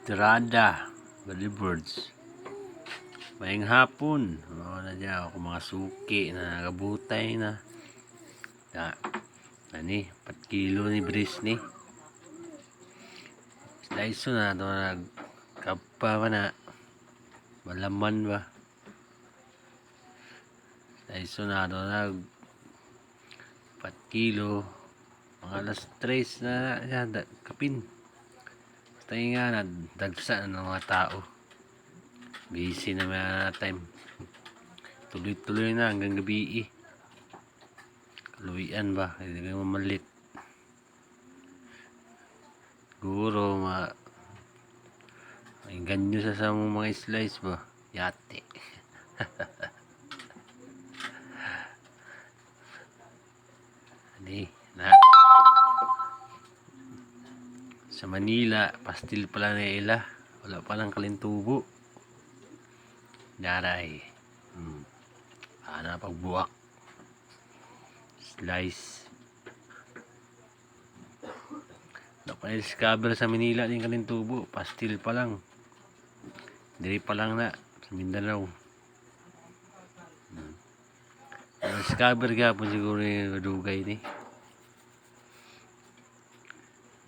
Tirada, Birds. Mayang hapon, na dyan ako mga suki na nagabutay na. Ani, 4 kilo ni Bris ni. Slice na ito nagkapa ba na. Malaman ba? Slice na ito 4 kilo. Mga alas 3 na yan, kapin. Basta nga na, dagsa na ng mga tao. Busy na may time. Tuloy-tuloy na hanggang gabi. Kaluwian ba? Hindi kayo mamalit. Siguro, ganyo sa mga slice ba? Yate. Ani, na. Sa Manila, pastil pala na ila. Wala palang kalintubo. Daray. Ana pagbuwak. Slice. Wala pa discover sa Manila din kalintubo. Pastil pa lang. Diri pa lang na. Sa Mindanao. Discover ka po siguro yung dugay ni.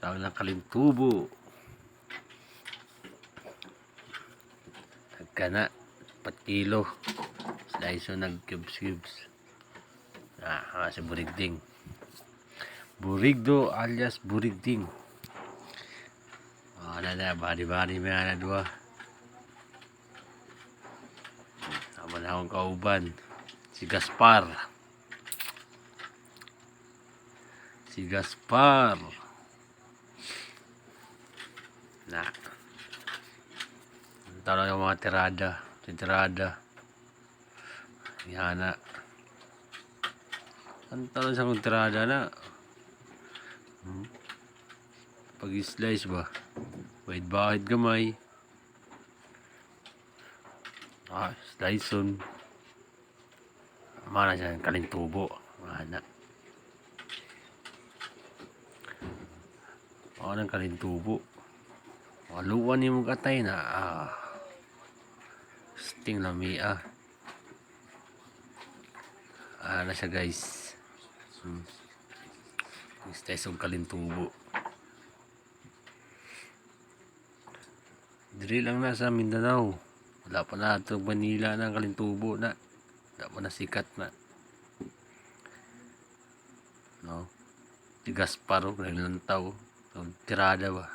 Tawag lang kalintubo. Nagkana 4 kilo. Slice o nag-cubes. Si Burigding. Burigdo alias Burigding. Na bari-bari may na dua. Naman akong kauban. Si Gaspar. Na. Tawag yung mga tirada. Yan na. Ang tawag sa kong tirada na. Pag-slice ba? Bahid gamay. Slice on. Mana siya kalintubo. Mana. Ang kalintubo. Waluan ni mong katay na. Sting lamia. Na siya guys. Slice on kalintubo. Diri lang na sa Mindanao. Wala pa na ito Manila na kalintubo na. Wala pa na sikat na. No? Si Gasparo, naglantaw. Tirada ba?